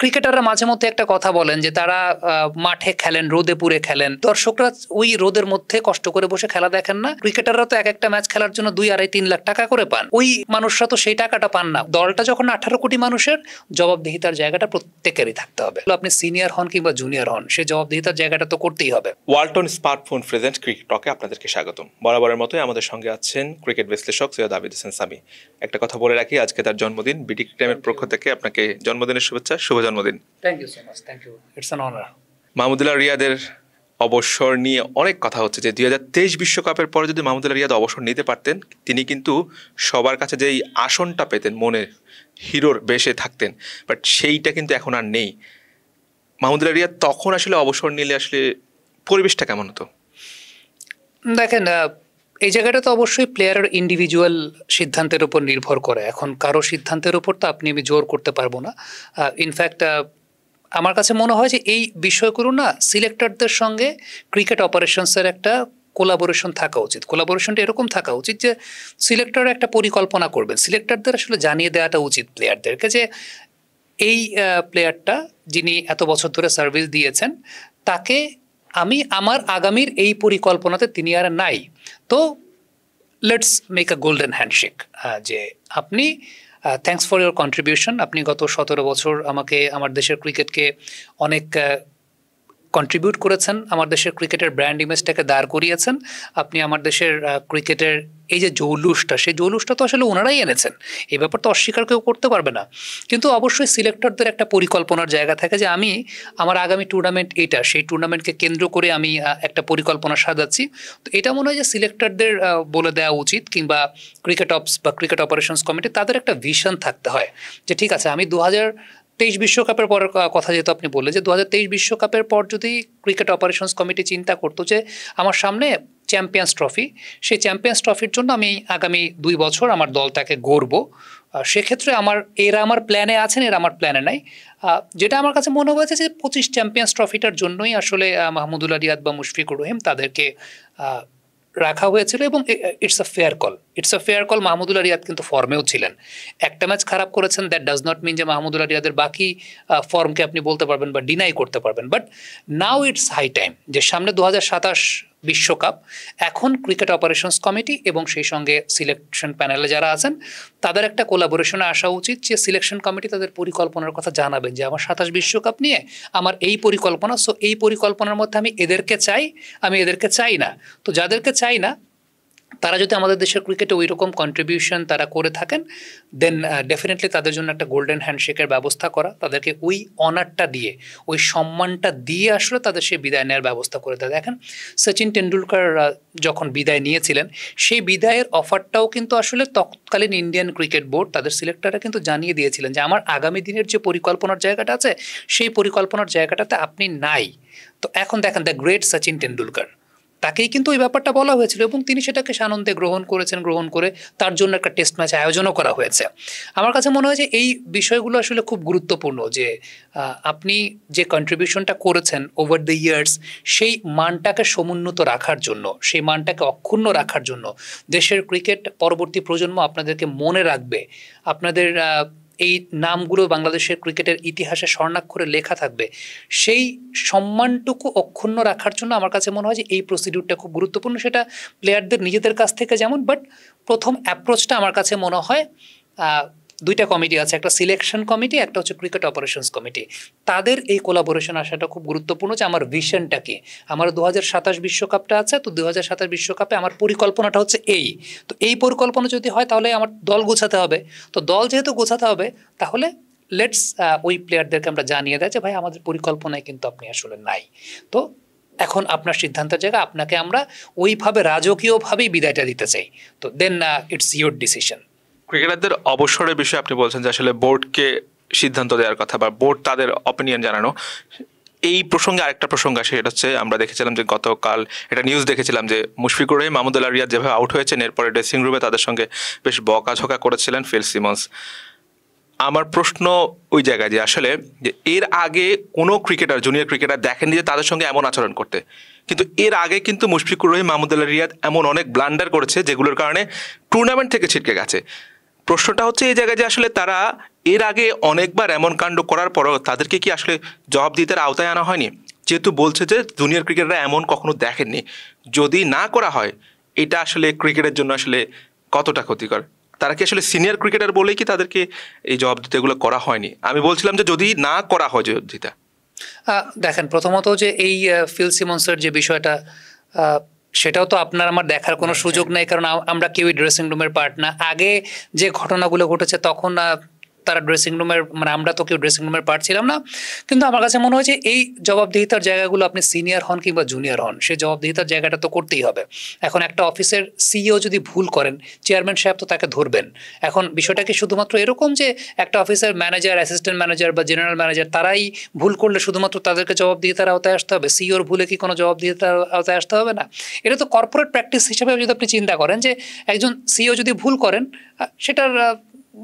ক্রিকেটাররা মাঝে মধ্যে একটা কথা বলেন যে তারা মাঠে খেলেন, রোদে পুড়ে খেলেন, দর্শকরা ওই রোদের মধ্যে কষ্ট করে বসে খেলা দেখেন না। ক্রিকেটাররা তো এক একটা ম্যাচ খেলার জন্য 2-2.5-3 লাখ টাকা করে পান, ওই মানুষরা তো সেই টাকাটা পান না। দলটা যখন 18 কোটি মানুষের, জবাবদিহিতার জায়গাটা প্রত্যেকেরই থাকতে হবে। আপনি সিনিয়র হন কিংবা জুনিয়র হন, সেই জবাবদিহিতার জায়গাটা তো করতেই হবে। ওয়ালটন স্মার্টফোন প্রেজেন্ট ক্রিকেট টকে আপনাদেরকে স্বাগতম। বরাবরের মতোই আমাদের সঙ্গে আছেন ক্রিকেট বিশ্লেষক সৈয়দ আবিদ হোসেন সামি। একটা কথা বলে রাখি, আজকে তার জন্মদিন। বিডি ক্রিকেটের পক্ষ থেকে আপনাকে জন্মদিনের শুভেচ্ছা, শুভ জন্মদিন। Thank you so much, thank you, it's an honour. Mahmudullah রিয়াদের অবসর নিয়ে অনেক কথা হচ্ছে যে 2023 বিশ্বকাপের পরে যদি মাহমুদুল্লাহ রিয়াদ অবসর নিতে পারতেন, তিনি কিন্তু সবার কাছে যেই আসনটা পেতেন, মনে হিরোর বেশে থাকতেন, বাট সেইটা কিন্তু এখন আর নেই। মাহমুদুল্লাহ রিয়াদ তখন আসলে অবসর নিলে আসলে পরিবেশটা কেমন হতো? দেখেন, এই জায়গাটা তো অবশ্যই প্লেয়ারের ইন্ডিভিজুয়াল সিদ্ধান্তের উপর নির্ভর করে। এখন কারো সিদ্ধান্তের উপর তো আমি জোর করতে পারবো না। ইনফ্যাক্ট আমার কাছে মনে হয় যে এই বিষয়গুলো না সিলেক্টরদের সঙ্গে ক্রিকেট অপারেশনসের একটা কোলাবোরেশন থাকা উচিত। কোলাবোরেশনটা এরকম থাকা উচিত যে সিলেক্টর একটা পরিকল্পনা করবেন, সিলেক্টরদের আসলে জানিয়ে দেওয়াটা উচিত প্লেয়ারদেরকে যে এই প্লেয়ারটা যিনি এত বছর ধরে সার্ভিস দিয়েছেন, তাকে আমি আমার আগামীর এই পরিকল্পনাতে তিনি আর নাই, তো let's make a golden handshake, যে আপনি থ্যাঙ্কস ফর ইউর কন্ট্রিবিউশন, আপনি গত 17 বছর আমাকে, আমার দেশের ক্রিকেটকে অনেক কন্ট্রিবিউট করেছেন, আমার দেশের ক্রিকেটের ব্র্যান্ড ইমেজটাকে দাঁড় করিয়েছেন, আপনি আমার দেশের ক্রিকেটের এই যে জৌলুসটা, সেই জৌলুসটা তো আসলে ওনারাই এনেছেন, এই ব্যাপার তো অস্বীকার কেউ করতে পারবে না। কিন্তু অবশ্যই সিলেক্টরদের একটা পরিকল্পনার জায়গা থাকে যে আমি আমার আগামী টুর্নামেন্ট এইটা, সেই টুর্নামেন্টকে কেন্দ্র করে আমি একটা পরিকল্পনা সাজাচ্ছি। তো এটা মনে হয় যে সিলেক্টরদের বলে দেওয়া উচিত, কিংবা ক্রিকেট অপস বা ক্রিকেট অপারেশনস কমিটি, তাদের একটা ভিশন থাকতে হয় যে ঠিক আছে, আমি 2023 বিশ্বকাপের পরের কথা যেহেতু আপনি বললেন, যে 2023 বিশ্বকাপের পর যদি ক্রিকেট অপারেশনস কমিটি চিন্তা করতো যে আমার সামনে চ্যাম্পিয়ন্স ট্রফি, সেই চ্যাম্পিয়ন্স ট্রফির জন্য আমি আগামী 2 বছর আমার দলটাকে গড়বো, সেক্ষেত্রে এরা আমার প্ল্যানে আছেন, এরা আমার প্ল্যানে নাই। যেটা আমার কাছে মনে হয়েছে যে 25 চ্যাম্পিয়ন্স ট্রফিটার জন্যই আসলে মাহমুদুল্লাহ রিয়াদ বা মুশফিকুর রহিম তাদেরকে রাখা হয়েছিল, এবং it's a fair call, it's a fair call. Mahmudullah Riyad কিন্তু ফর্মেও ছিলেন, একটা ম্যাচ খারাপ করেছেন, দ্যাট ডাজ নট মিন যে মাহমুদুল্লাহ রিয়াদের বাকি ফর্মকে আপনি বলতে পারবেন বা ডিনাই করতে পারবেন। But now it's high time যে সামনে 2027 বিশ্বকাপ, এখন ক্রিকেট অপারেশনস কমিটি এবং সেই সঙ্গে সিলেকশন প্যানেলে যারা আছেন তাদের একটা কোলাবোরেশনে আসা উচিত, যে সিলেকশন কমিটি তাদের পরিকল্পনার কথা জানাবেন যে আমার 27 বিশ্বকাপ নিয়ে আমার এই পরিকল্পনা, সো এই পরিকল্পনার মধ্যে আমি এদেরকে চাই, আমি এদেরকে চাই না। তো যাদেরকে চাই না তারা যদি আমাদের দেশের ক্রিকেটে ওই রকম কন্ট্রিবিউশন তারা করে থাকেন, দেন ডেফিনেটলি তাদের জন্য একটা গোল্ডেন হ্যান্ডশেকের ব্যবস্থা করা, তাদেরকে ওই অনারটা দিয়ে, ওই সম্মানটা দিয়ে আসলে তাদের সেই বিদায় নেওয়ার ব্যবস্থা করে দেয়। দেখেন, সচিন টেন্ডুলকার যখন বিদায় নিয়েছিলেন, সেই বিদায়ের অফারটাও কিন্তু আসলে তৎকালীন ইন্ডিয়ান ক্রিকেট বোর্ড, তাদের সিলেক্টররা কিন্তু জানিয়ে দিয়েছিলেন যে আমার আগামী দিনের যে পরিকল্পনার জায়গাটা আছে, সেই পরিকল্পনার জায়গাটাতে আপনি নাই। তো এখন দেখেন, দ্য গ্রেট সচিন টেন্ডুলকার, তাকেই কিন্তু ওই ব্যাপারটা বলা হয়েছিল এবং তিনি সেটাকে সানন্দে গ্রহণ করেছেন, গ্রহণ করে তার জন্য একটা টেস্ট ম্যাচ আয়োজনও করা হয়েছে। আমার কাছে মনে হয় যে এই বিষয়গুলো আসলে খুব গুরুত্বপূর্ণ, যে আপনি যে কন্ট্রিবিউশনটা করেছেন ওভার দ্য ইয়ার্স, সেই মানটাকে সমুন্নত রাখার জন্য, সেই মানটাকে অক্ষুণ্ণ রাখার জন্য দেশের ক্রিকেট পরবর্তী প্রজন্ম আপনাদেরকে মনে রাখবে, আপনাদের এই নামগুলো বাংলাদেশের ক্রিকেটের ইতিহাসে স্বর্ণাক্ষরে লেখা থাকবে, সেই সম্মানটুকু অক্ষুণ্ণ রাখার জন্য আমার কাছে মনে হয় যে এই প্রসিডিউরটা খুব গুরুত্বপূর্ণ। সেটা প্লেয়ারদের নিজেদের কাছ থেকে যেমন, বাট প্রথম অ্যাপ্রোচটা আমার কাছে মনে হয় দুইটা কমিটি আছে, একটা সিলেকশন কমিটি, একটা হচ্ছে ক্রিকেট অপারেশনস কমিটি, তাদের এই কোলাবোরেশন আসাটা খুব গুরুত্বপূর্ণ, যে আমার ভিশনটা কি, আমার 2027 বিশ্বকাপটা আছে, তো 2027 বিশ্বকাপে আমার পরিকল্পনাটা হচ্ছে এই, তো এই পরিকল্পনা যদি হয় তাহলে আমার দল গোছাতে হবে, তো দল যেহেতু গোছাতে হবে তাহলে লেটস ওই প্লেয়ারদেরকে আমরা জানিয়ে দেয় যে ভাই আমাদের পরিকল্পনায় কিন্তু আপনি আসলে নাই, তো এখন আপনার সিদ্ধান্তের জায়গা, আপনাকে আমরা ওইভাবে রাজকীয়ভাবেই বিদায়টা দিতে চাই, তো দেন ইটস ইয়োর ডিসিশন। ক্রিকেটারদের অবসরের বিষয়ে আপনি বলছেন যে আসলে বোর্ডকে সিদ্ধান্ত দেওয়ার কথা বা বোর্ড তাদের অপিনিয়ন জানানো, এই প্রসঙ্গে আরেকটা প্রসঙ্গ আসে, সেটা হচ্ছে আমরা দেখেছিলাম যে গতকাল একটা নিউজ দেখেছিলাম যে মুশফিকুর রহিম, মাহমুদুল্লাহ রিয়াদ যেভাবে আউট হয়েছেন, এরপরে ড্রেসিং রুমে তাদের সঙ্গে বেশ বকাঝকা করেছিলেন ফিল সিমন্স। আমার প্রশ্ন ওই জায়গায় যে আসলে যে এর আগে কোনো ক্রিকেটার, জুনিয়র ক্রিকেটার দেখেননি যে তাদের সঙ্গে এমন আচরণ করতে, কিন্তু এর আগে কিন্তু মুশফিকুর রহিম, মাহমুদুল্লাহ রিয়াদ এমন অনেক ব্লান্ডার করেছে যেগুলোর কারণে টুর্নামেন্ট থেকে ছিটকে গেছে। প্রশ্নটা হচ্ছে এই জায়গায় যে আসলে তারা এর আগে অনেকবার এমন কাণ্ড করার পরও তাদেরকে কি আসলে জবাবদিহিতার আওতায় আনা হয়নি? যেহেতু বলছে যে জুনিয়র ক্রিকেটাররা এমন কখনো দেখেননি, যদি না করা হয় এটা আসলে ক্রিকেটের জন্য আসলে কতটা ক্ষতিকর? তারা কি আসলে সিনিয়র ক্রিকেটার বলেই কি তাদেরকে এই জবাবদিহিতাগুলো করা হয়নি? আমি বলছিলাম যে যদি না করা হয় জবাবদিহিতা। দেখেন, প্রথমত যে এই ফিল সিমন্সের যে বিষয়টা, সেটাও তো আপনার আমার দেখার কোনো সুযোগ নেই, কারণ আমরা কেউই ড্রেসিং রুমের পার্ট না। আগে যে ঘটনাগুলো ঘটেছে তখন তারা ড্রেসিং রুমের, মানে আমরা তো কেউ ড্রেসিং রুমের পার্ট ছিলাম না। কিন্তু আমার কাছে মনে হয় যে এই জবাবদিহিতার জায়গাগুলো, আপনি সিনিয়র হন কিংবা জুনিয়র হন, সেই জবাবদিহিতার জায়গাটা তো করতেই হবে। এখন একটা অফিসের সিইও যদি ভুল করেন, চেয়ারম্যান সাহেব তো তাকে ধরবেন। এখন বিষয়টা কি শুধুমাত্র এরকম যে একটা অফিসের ম্যানেজার, অ্যাসিস্ট্যান্ট ম্যানেজার বা জেনারেল ম্যানেজার তারাই ভুল করলে শুধুমাত্র তাদেরকে জবাবদিহিতার আওতায় আসতে হবে? সিইওর ভুলে কি কোনো জবাবদিহিতার আওতায় আসতে হবে না? এটা তো কর্পোরেট প্র্যাকটিস হিসেবে যদি আপনি চিন্তা করেন যে একজন সিইও যদি ভুল করেন, সেটার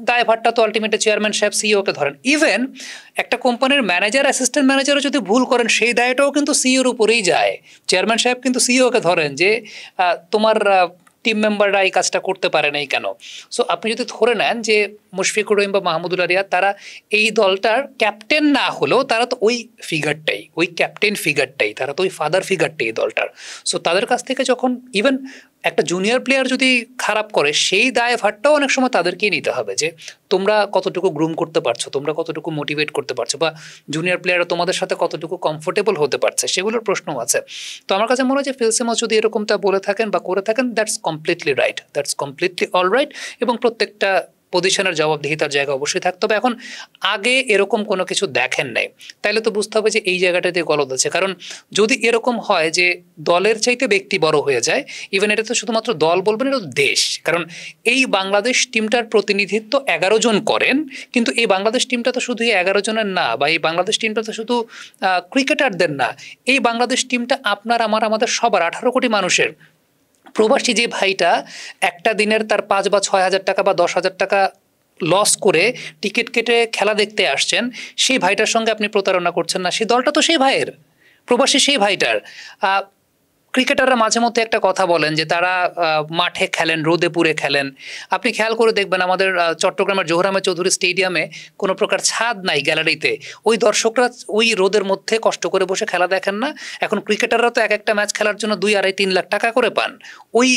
দায়ভারটা তো আলটিমেটলি চেয়ারম্যান সাহেব সিইওকে ধরেন। ইভেন একটা কোম্পানির ম্যানেজার, অ্যাসিস্ট্যান্ট ম্যানেজারও যদি ভুল করেন, সেই দায়টাও কিন্তু সিইওর উপরেই যায়। চেয়ারম্যান সাহেব কিন্তু সিইওকে ধরেন যে তোমার টিম মেম্বাররা এই কাজটা করতে পারে নাই কেন। সো আপনি যদি ধরে নেন যে মুশফিকুর রহিম বা মাহমুদুল্লাহ রিয়াদ তারা এই দলটার ক্যাপ্টেন না হলেও তারা তো ওই ফিগারটাই, ওই ক্যাপ্টেন ফিগারটাই, তারা তো ওই ফাদার ফিগারটাই এই দলটার। সো তাদের কাছ থেকে যখন ইভেন একটা জুনিয়র প্লেয়ার যদি খারাপ করে, সেই দায়ভারটাও অনেক সময় তাদেরকেই নিতে হবে যে তোমরা কতটুকু গ্রুম করতে পারছো, তোমরা কতটুকু মোটিভেট করতে পারছো, বা জুনিয়র প্লেয়াররা তোমাদের সাথে কতটুকু কমফোর্টেবল হতে পারছে, সেগুলোর প্রশ্নও আছে। তো আমার কাছে মনে হয় যে ফিল সিমন্স যদি এরকমটা বলে থাকেন বা করে থাকেন, that's completely right, that's completely all right, এবং প্রত্যেকটা পজিশনের জবাবদিহিতার জায়গা অবশ্যই থাকতে হবে। এখন আগে এরকম কোনো কিছু দেখেন নাই, তাইলে তো বুঝতে হবে যে এই জায়গাটাতে গলদ আছে। কারণ যদি এরকম হয় যে দলের চাইতে ব্যক্তি বড় হয়ে যায়, ইভেন এটা তো শুধুমাত্র দল বলবেন, এটা দেশ। কারণ এই বাংলাদেশ টিমটার প্রতিনিধিত্ব 11 জন করেন, কিন্তু এই বাংলাদেশ টিমটা তো শুধু 11 জনের না, বা এই বাংলাদেশ টিমটা তো শুধু ক্রিকেটারদের না। এই বাংলাদেশ টিমটা আপনার আমার, আমাদের সবার, 18 কোটি মানুষের। প্রবাসী যে ভাইটা একটা দিনের তার 5 বা 6 হাজার টাকা বা 10 হাজার টাকা লস করে টিকিট কেটে খেলা দেখতে আসছেন, সেই ভাইটার সঙ্গে আপনি প্রতারণা করছেন না? সেই দলটা তো সেই ভাইয়ের, প্রবাসী সেই ভাইটার। ক্রিকেটাররা মাঝে মধ্যে একটা কথা বলেন যে তারা মাঠে খেলেন, রোদে পুড়ে খেলেন। আপনি খেয়াল করে দেখবেন আমাদের চট্টগ্রামের জোহর আহমেদ চৌধুরী স্টেডিয়ামে কোনো প্রকার ছাদ নাই গ্যালারিতে, ওই দর্শকরা ওই রোদের মধ্যে কষ্ট করে বসে খেলা দেখেন না? এখন ক্রিকেটাররা তো এক একটা ম্যাচ খেলার জন্য 2, 2.5, 3 লাখ টাকা করে পান। ওই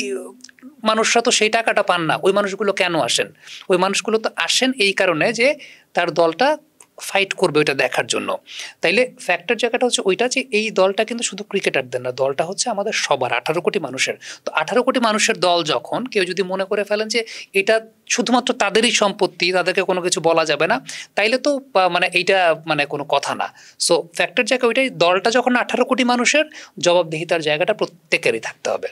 মানুষরা তো সেই টাকাটা পান না। ওই মানুষগুলো কেন আসেন? ওই মানুষগুলো তো আসেন এই কারণে যে তার দলটা ফাইট করবে ওইটা দেখার জন্য। তাইলে ফ্যাক্টর জায়গাটা হচ্ছে ওইটা যে এই দলটা কিন্তু শুধু ক্রিকেটারদের না, দলটা হচ্ছে আমাদের সবার, 18 কোটি মানুষের। তো 18 কোটি মানুষের দল যখন কেউ যদি মনে করে ফেলেন যে এটা শুধুমাত্র তাদেরই সম্পত্তি, তাদেরকে কোনো কিছু বলা যাবে না, তাইলে তো মানে এইটা মানে কোনো কথা না। সো ফ্যাক্টর জায়গা ওইটাই, দলটা যখন 18 কোটি মানুষের, জবাবদিহিতার জায়গাটা প্রত্যেকেরই থাকতে হবে।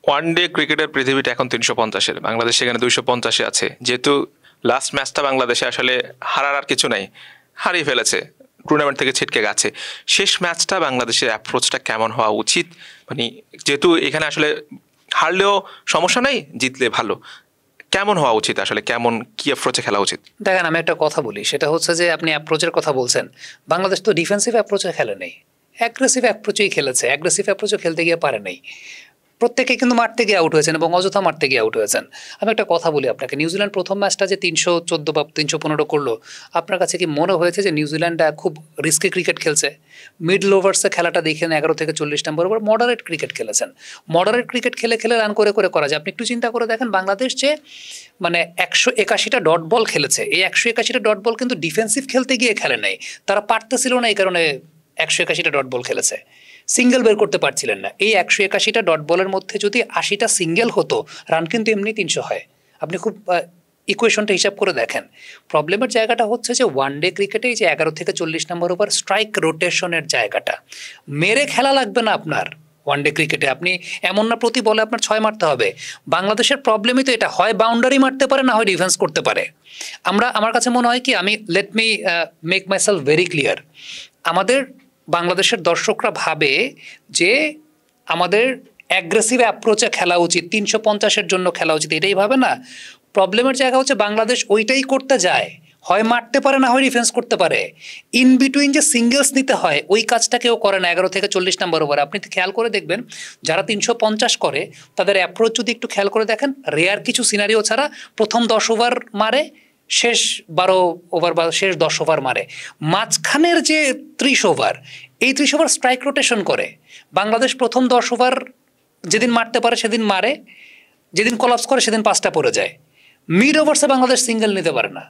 ওয়ান ডে ক্রিকেটের পৃথিবীটা এখন 350-এর, বাংলাদেশ সেখানে 250-এ আছে। যেহেতু লাস্ট ম্যাচটা বাংলাদেশে আসলে হারার আর কিছু নাই, হারিয়ে ফেলেছে, টুর্নামেন্ট থেকে ছিটকে গেছে। শেষ ম্যাচটা বাংলাদেশের অ্যাপ্রোচটা কেমন হওয়া উচিত? মানে যেহেতু এখানে আসলে হারলেও সমস্যা নাই, জিতলে ভালো, কেমন হওয়া উচিত আসলে? কেমন কি অ্যাপ্রোচে খেলা উচিত? দেখেন, আমি একটা কথা বলি, সেটা হচ্ছে যে আপনি অ্যাপ্রোচের কথা বলছেন। বাংলাদেশ তো ডিফেন্সিভ অ্যাপ্রোচে খেলে নেই, অ্যাগ্রেসিভ অ্যাপ্রোচেই খেলেছে। অ্যাগ্রেসিভ অ্যাপ্রোচে খেলতে গিয়ে পারে নাই। প্রত্যেকে কিন্তু মারতে গিয়ে আউট হয়েছেন এবং অযথা মারতে গিয়ে আউট হয়েছেন। আমি একটা কথা বলি আপনাকে, নিউজিল্যান্ড প্রথম ম্যাচটা যে 314 বা 315 করলো, আপনার কাছে কি মনে হয়েছে যে নিউজিল্যান্ড খুব রিস্কি ক্রিকেট খেলছে? মিডল ওভার্সে খেলাটা দেখেন 11 থেকে 40 নম্বর ওভার মডারেট ক্রিকেট খেলেছেন। মডারেট ক্রিকেট খেলে খেলে রান করে করে করা যায়। আপনি একটু চিন্তা করে দেখেন, বাংলাদেশ যে মানে 181টা ডট বল খেলেছে, এই 181টা ডট বল কিন্তু ডিফেন্সিভ খেলতে গিয়ে খেলে নাই। তারা পারতেছিল না, এই কারণে 181টা ডট বল খেলেছে। সিঙ্গেল বের করতে পারছিলেন না। এই 181টা ডট বলের মধ্যে যদি 80টা সিঙ্গেল হতো, রান কিন্তু এমনি 300 হয়। আপনি খুব ইকুয়েশনটা হিসাব করে দেখেন। প্রবলেমের জায়গাটা হচ্ছে যে ওয়ান ডে ক্রিকেটে যে 11 থেকে 40 নম্বর ওভার স্ট্রাইক রোটেশনের জায়গাটা, মেরে খেলা লাগবে না আপনার। ওয়ান ডে ক্রিকেটে আপনি এমন না প্রতি বলে আপনার 6 মারতে হবে। বাংলাদেশের প্রবলেমই তো এটা, হয় বাউন্ডারি মারতে পারে, না হয় ডিফেন্স করতে পারে। আমার কাছে মনে হয় কি, আমি let me make myself very clear, আমাদের বাংলাদেশের দর্শকরা ভাবে যে আমাদের অ্যাগ্রেসিভ অ্যাপ্রোচে খেলা উচিত, 350-এর জন্য খেলা উচিত, এটাই ভাবে না। প্রবলেমের জায়গা হচ্ছে বাংলাদেশ ওইটাই করতে যায়, হয় মারতে পারে, না হয় ডিফেন্স করতে পারে। ইন বিটুইন যে সিঙ্গেলস নিতে হয়, ওই কাজটা কেউ করে না 11 থেকে 40 নম্বর ওভার। আপনি খেয়াল করে দেখবেন, যারা 350 করে তাদের অ্যাপ্রোচ যদি একটু খেয়াল করে দেখেন, রেয়ার কিছু সিনারিও ছাড়া প্রথম 10 ওভার মারে, শেষ 12 ওভার বা শেষ 10 ওভার মারে, মাঝখানের যে 30 ওভার, এই 30 ওভার স্ট্রাইক রোটেশন করে। বাংলাদেশ প্রথম 10 ওভার যেদিন মারতে পারে সেদিন মারে, যেদিন কলাপস করে সেদিন 5টা পড়ে যায়। মিড ওভার্সে বাংলাদেশ সিঙ্গেল নিতে পারে না,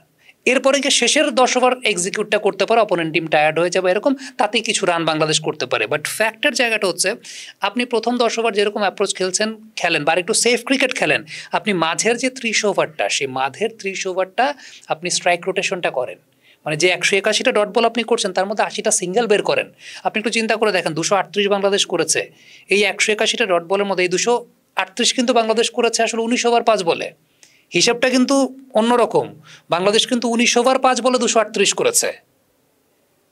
এরপরে গিয়ে শেষের 10 ওভার এক্সিকিউটটা করতে পারে, অপোনেন্ট টিম টায়ার্ড হয়ে যাবে এরকম, তাতেই কিছু রান বাংলাদেশ করতে পারে। বাট ফ্যাক্টের জায়গাটা হচ্ছে আপনি প্রথম 10 ওভার যেরকম অ্যাপ্রোচ খেলেন বা একটু সেফ ক্রিকেট খেলেন, আপনি মাঝের যে 30 ওভারটা, সেই মাঝের 30 ওভারটা আপনি স্ট্রাইক রোটেশনটা করেন। মানে যে 181টা ডট বল আপনি করছেন তার মধ্যে 80টা সিঙ্গেল বের করেন। আপনি একটু চিন্তা করে দেখেন, 238 বাংলাদেশ করেছে, এই 181টা ডট বলের মধ্যে এই 238 কিন্তু বাংলাদেশ করেছে আসলে 19 ওভার 5 বলে। হিসাবটা কিন্তু অন্যরকম, বাংলাদেশ কিন্তু 19 ওভার 5 বলে 238 করেছে,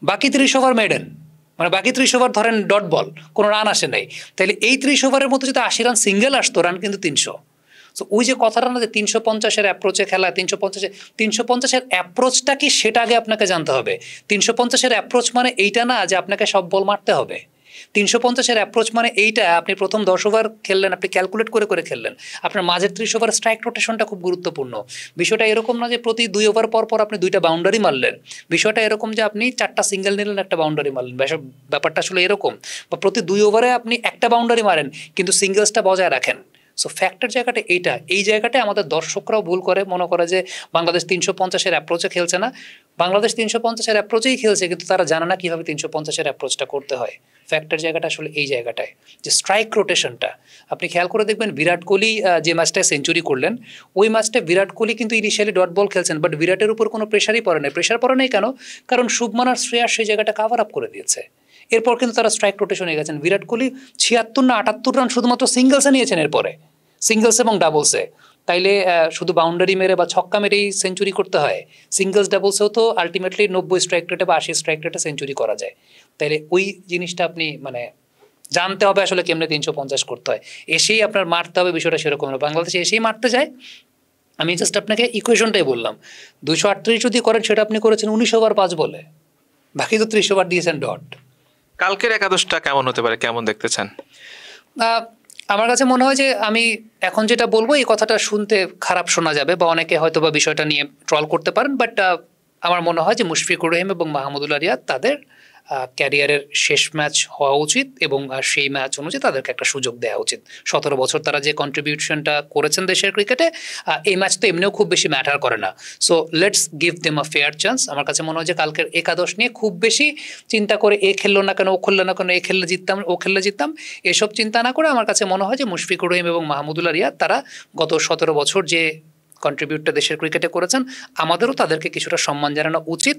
বাকি 30 ওভার মেডেন, মানে বাকি 30 ওভার ধরেন ডট বল, কোনো রান আসে নাই। তাহলে এই 30 ওভারের মধ্যে যদি 80 রান সিঙ্গেল আসতো, রান কিন্তু 300। সো ওই যে কথাটা না যে 350-এর অ্যাপ্রোচে খেলা, 350-এর অ্যাপ্রোচটা কি সেটা আগে আপনাকে জানতে হবে। 350-এর অ্যাপ্রোচ মানে এইটা না যে আপনাকে সব বল মারতে হবে। 350-এর অ্যাপ্রোচ মানে এইটা, আপনি প্রথম 10 ওভার খেললেন, আপনি ক্যালকুলেট করে করে খেললেন, আপনার মাঝের 30 ওভার স্ট্রাইক রোটেশনটা খুব গুরুত্বপূর্ণ। বিষয়টা এরকম না যে প্রতি 2 ওভার পর পর আপনি 2টা বাউন্ডারি মারলেন, বিষয়টা এরকম যে আপনি 4টা সিঙ্গেল নিলেন, একটা বাউন্ডারি মারলেন, ব্যাপারটা আসলে এরকম। বা প্রতি 2 ওভারে আপনি একটা বাউন্ডারি মারেন কিন্তু সিঙ্গেলসটা বজায় রাখেন। সো ফ্যাক্টর জায়গাটা এইটা, এই জায়গাটায় আমাদের দর্শকরাও ভুল করে, মনে করে যে বাংলাদেশ 350-এর অ্যাপ্রোচে খেলছে না। বাংলাদেশ 350-এর অ্যাপ্রোচেই খেলছে, কিন্তু তারা জানে না কীভাবে 350-এর অ্যাপ্রোচটা করতে হয়। ফ্যাক্টর জায়গাটা আসলে এই জায়গাটায় যে স্ট্রাইক রোটেশনটা আপনি খেয়াল করে দেখবেন। বিরাট কোহলি যে ম্যাচটায় সেঞ্চুরি করলেন, ওই ম্যাচটা বিরাট কোহলি কিন্তু ইনিশিয়ালি ডট বল খেলছেন, বাট বিরাটের উপর কোনো প্রেশারই পড়ে নাই। প্রেশার পড়ে নাই কেন? কারণ শুভমান আর শ্রেয়াস সেই জায়গাটা কাভার আপ করে দিয়েছে। এরপর কিন্তু তারা স্ট্রাইক রোটেশনে গেছেন। বিরাট কোহলি 76 না 78 রান শুধুমাত্র সিঙ্গলসে নিয়েছেন, এরপরে সিঙ্গলস এবং ডাবলসে। তাইলে শুধু বাউন্ডারি মেরে বা ছক্কা মেরেই সেঞ্চুরি করতে হয়? সিঙ্গলস ডাবলসেও তো আলটিমেটলি 90 স্ট্রাইক রেটে বা 80 স্ট্রাইক রেটে সেঞ্চুরি করা যায়। তাইলে ওই জিনিসটা আপনি মানে জানতে হবে আসলে কেমনে 350 করতে হয়। এসেই আপনার মারতে হবে, বিষয়টা সেরকম না। বাংলাদেশে এসেই মারতে যায়। আমি জাস্ট আপনাকে ইকুয়েশনটাই বললাম, 238 যদি করেন সেটা আপনি করেছেন 19 ওভার 5 বলে, বাকি তো 30 ওভার দিয়েছেন ডট। কালকের একাদশটা কেমন হতে পারে, কেমন দেখতে চান? আমার কাছে মনে হয় যে আমি এখন যেটা বলবো এই কথাটা শুনতে খারাপ শোনা যাবে বা অনেকে হয়তো বা বিষয়টা নিয়ে ট্রল করতে পারেন, বাট আমার মনে হয় যে মুশফিকুর রহিম এবং মাহমুদুল্লাহ রিয়াদ তাদের ক্যারিয়ারের শেষ ম্যাচ হওয়া উচিত এবং সেই ম্যাচ অনুযায়ী তাদেরকে একটা সুযোগ দেওয়া উচিত। 17 বছর তারা যে কন্ট্রিবিউশনটা করেছেন দেশের ক্রিকেটে, এই ম্যাচ তো এমনিও খুব বেশি ম্যাটার করে না। So let's give them a fair chance. আমার কাছে মনে হয় যে কালকের একাদশ নিয়ে খুব বেশি চিন্তা করে এ খেললো না কেন, ও খেললো না কেন, এ খেললে জিততাম, ও খেললে জিততাম, এসব চিন্তা না করে আমার কাছে মনে হয় যে মুশফিকুর রহিম এবং মাহমুদুল্লাহ রিয়াদ তারা গত 17 বছর যে কন্ট্রিবিউটটা দেশের ক্রিকেটে করেছেন, আমাদেরও তাদেরকে কিছুটা সম্মান জানানো উচিত।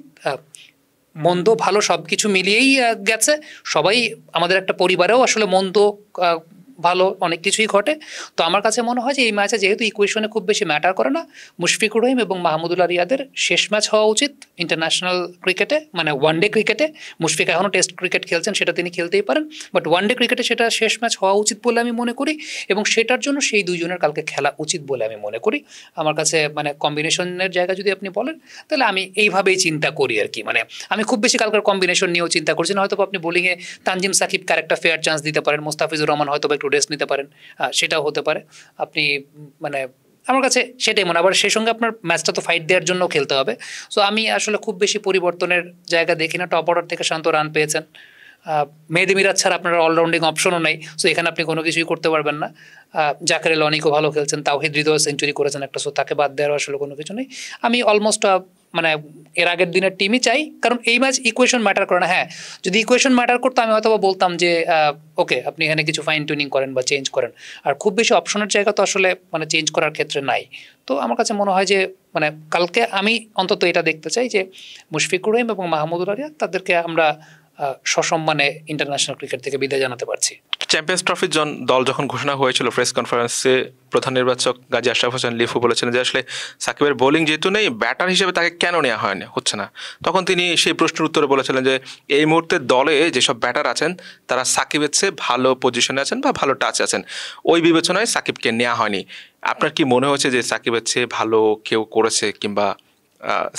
মন্দ ভালো সব কিছু মিলিয়েই গেছে, সবাই আমাদের একটা পরিবারেও আসলে মন্দ ভালো অনেক কিছুই ঘটে। তো আমার কাছে মনে হয় যে এই ম্যাচে যেহেতু ইকুয়েশনে খুব বেশি ম্যাটার করে না, মুশফিকুর রহিম এবং মাহমুদুল্লাহ রিয়াদের শেষ ম্যাচ হওয়া উচিত ইন্টারন্যাশনাল ক্রিকেটে, মানে ওয়ানডে ক্রিকেটে। মুশফিক এখনও টেস্ট ক্রিকেট খেলছেন, সেটা তিনি খেলতেই পারেন, বাট ওয়ানডে ক্রিকেটে সেটা শেষ ম্যাচ হওয়া উচিত বলে আমি মনে করি, এবং সেটার জন্য সেই দুইজনের কালকে খেলা উচিত বলে আমি মনে করি। আমার কাছে মানে কম্বিনেশনের জায়গা যদি আপনি বলেন তাহলে আমি এইভাবেই চিন্তা করি আর কি। মানে আমি খুব বেশি কালকের কম্বিনেশন নিয়েও চিন্তা করছি না। হয়তো আপনি বোলিংয়ে তানজিম সাকিবকে একটা ফেয়ার চান্স দিতে পারেন, মোস্তাফিজুর রহমান হয়তো একটু রেস্ট নিতে পারেন, সেটাও হতে পারে। আপনি মানে আমার কাছে সেটাই মনে। আবার সেই সঙ্গে আপনার ম্যাচটা তো ফাইট দেওয়ার জন্য খেলতে হবে। সো আমি আসলে খুব বেশি পরিবর্তনের জায়গা দেখি না। টপ অর্ডার থেকে শান্ত রান পেয়েছেন, মেহেদী মিরাজ ছাড়া আপনার অলরাউন্ডিং অপশনও নেই, সো এখানে আপনি কোনো কিছুই করতে পারবেন না। জাকের আলী অনেকও ভালো খেলছেন, তাওহিদ হৃদয় সেঞ্চুরি করেছেন একটা, সো তাকে বাদ দেওয়ার আসলে কোনো কিছু নেই। আমি অলমোস্ট মানে এর আগের দিনের টিমই চাই, কারণ এই ম্যাচ ইকুয়েশন ম্যাটার করে না। হ্যাঁ, যদি ইকুয়েশন ম্যাটার করতো আমি হয়তো বলতাম যে ওকে আপনি এখানে কিছু ফাইন টিউনিং করেন বা চেঞ্জ করেন, আর খুব বেশি অপশনের জায়গা তো আসলে মানে চেঞ্জ করার ক্ষেত্রে নাই। তো আমার কাছে মনে হয় যে মানে কালকে আমি অন্তত এটা দেখতে চাই যে মুশফিকুর রহিম এবং মাহমুদুল্লাহ রিয়াদ তাদেরকে আমরা সসম্মানে ইন্টারন্যাশনাল ক্রিকেট থেকে বিদায় জানাতে পারছি। চ্যাম্পিয়ন্স ট্রফির দল যখন ঘোষণা হয়েছিল, প্রেস কনফারেন্সে প্রধান নির্বাচক গাজী আশরাফ হোসেন লিফু বলেছেন যে আসলে সাকিবের বোলিং যেহেতু নেই, ব্যাটার হিসেবে তাকে কেন নেওয়া হচ্ছে না। তখন তিনি সেই প্রশ্নের উত্তরে বলেছিলেন যে এই মুহূর্তে দলে যেসব ব্যাটার আছেন তারা সাকিবের চেয়ে ভালো পজিশনে আছেন বা ভালো টাচে আছেন, ওই বিবেচনায় সাকিবকে নেওয়া হয়নি। আপনার কি মনে হচ্ছে যে সাকিবের চেয়ে ভালো কেউ করেছে, কিংবা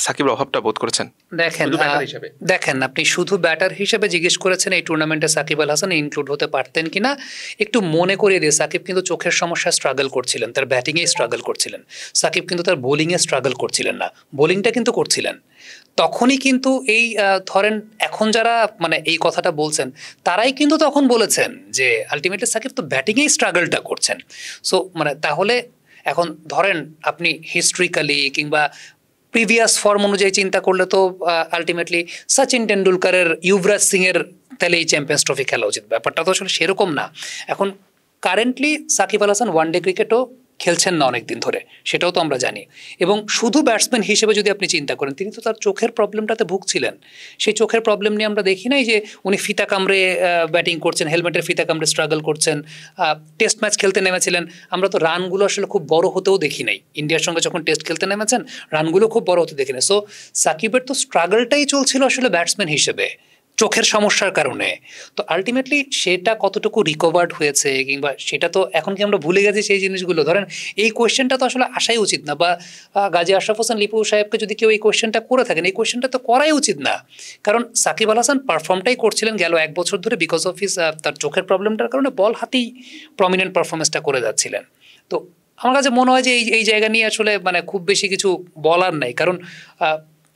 সাকিবের অভাবটা বোধ করেছেন? দেখেন শুধু ব্যাটার হিসেবে। দেখেন আপনি শুধু ব্যাটার হিসেবে জিজ্ঞেস করেছেন এই টুর্নামেন্টে সাকিব আল হাসান ইনক্লুড হতে পারতেন কিনা। একটু মনে করিয়ে দিয়ে, সাকিব কিন্তু চোখের সমস্যায় স্ট্রাগল করছিলেন, তার ব্যাটিংয়ে স্ট্রাগল করছিলেন। সাকিব কিন্তু তার বোলিংয়ে স্ট্রাগল করছিলেন না, বোলিংটা কিন্তু করছিলেন। তখনই কিন্তু এই ধরেন এখন যারা মানে এই কথাটা বলছেন তারাই কিন্তু তখন বলেছেন যে আলটিমেটলি সাকিব তো ব্যাটিংয়েই স্ট্রাগলটা করছেন। সো মানে তাহলে এখন ধরেন আপনি হিস্ট্রিক্যালি কিংবা প্রিভিয়াস ফর্ম অনুযায়ী চিন্তা করলে তো আলটিমেটলি সচিন টেন্ডুলকারের, ইউবরাজ সিং এর তাহলে এই চ্যাম্পিয়ন্স ট্রফি খেলা উচিত। ব্যাপারটা তো আসলে সেরকম না। এখন কারেন্টলি সাকিব আল হাসান ওয়ানডে ক্রিকেটও খেলছেন না অনেকদিন ধরে, সেটাও তো আমরা জানি। এবং শুধু ব্যাটসম্যান হিসেবে যদি আপনি চিন্তা করেন, তিনি তো তার চোখের প্রবলেমটাতে ভুগছিলেন। সেই চোখের প্রবলেম নিয়ে আমরা দেখি নাই যে উনি ফিতা কামড়ে ব্যাটিং করছেন, হেলমেটের ফিতা কামড়ে স্ট্রাগল করছেন। টেস্ট ম্যাচ খেলতে নেমেছিলেন, আমরা তো রানগুলো আসলে খুব বড় হতেও দেখি নাই। ইন্ডিয়ার সঙ্গে যখন টেস্ট খেলতে নেমেছেন রানগুলো খুব বড় হতে দেখি না। সো সাকিবের তো স্ট্রাগলটাই চলছিল আসলে ব্যাটসম্যান হিসেবে চোখের সমস্যার কারণে। তো আলটিমেটলি সেটা কতটুকু রিকভার্ড হয়েছে কিংবা সেটা তো এখন কি আমরা ভুলে গেছি সেই জিনিসগুলো? ধরেন এই কোয়েশ্চেনটা তো আসলে আসাই উচিত না, বা গাজী আশরাফ হোসেন লিপু সাহেবকে যদি কেউ এই কোয়েশ্চেনটা করে থাকেন, এই কোয়েশ্চেনটা তো করাই উচিত না। কারণ সাকিব আল হাসান পারফর্মটাই করছিলেন গেল এক বছর ধরে বিকজ অফ হিস তার চোখের প্রবলেমটার কারণে বল হাতেই প্রমিনেন্ট পারফরমেন্সটা করে যাচ্ছিলেন। তো আমার কাছে মনে হয় যে এই জায়গা নিয়ে আসলে মানে খুব বেশি কিছু বলার নাই। কারণ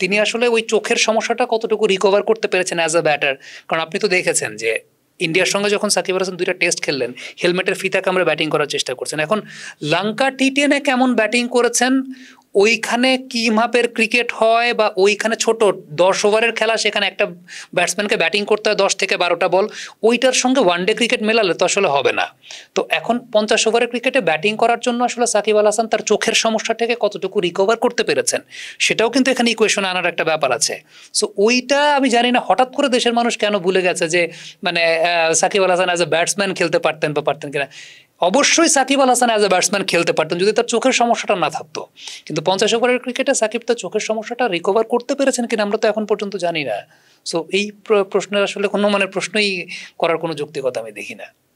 তিনি আসলে ওই চোখের সমস্যাটা কতটুকু রিকভার করতে পেরেছেন অ্যাজ আ ব্যাটার। কারণ আপনি তো দেখেছেন যে ইন্ডিয়ার সঙ্গে যখন সাকিব আল হাসান 2টা টেস্ট খেললেন, হেলমেটের ফিতা কামড়ে ব্যাটিং করার চেষ্টা করছেন। এখন লঙ্কা টি10-এ কেমন ব্যাটিং করেছেন, ওইখানে কি মাপের ক্রিকেট হয়, বা ওইখানে ছোট 10 ওভারের খেলা, সেখানে একটা ব্যাটসম্যানকে ব্যাটিং করতে হয় 10 থেকে 12টা বল, ওইটার সঙ্গে ওয়ানডে ক্রিকেট মেলালে তো আসলে হবে না। তো এখন 50 ওভারের ক্রিকেটে ব্যাটিং করার জন্য আসলে সাকিব আল হাসান তার চোখের সমস্যা থেকে কতটুকু রিকভার করতে পেরেছেন সেটাও কিন্তু এখানে ইকুয়েশনে আনার একটা ব্যাপার আছে। সো ওইটা আমি জানি না হঠাৎ করে দেশের মানুষ কেন ভুলে গেছে যে মানে Shakib Al Hasan as a batsman খেলতে পারতেন বা পারতেন কিনা। অবশ্যই Shakib Al Hasan as a batsman খেলতে পারতেন যদি তার চোখের সমস্যাটা না থাকতো। কিন্তু 50 ওভারের ক্রিকেটে সাকিব তার চোখের সমস্যাটা রিকভার করতে পেরেছেন কিনা আমরা তো এখন পর্যন্ত জানি না। সো এই প্রশ্নের আসলে কোনো মানে প্রশ্নই করার কোনো যৌক্তিকতা আমি দেখি না।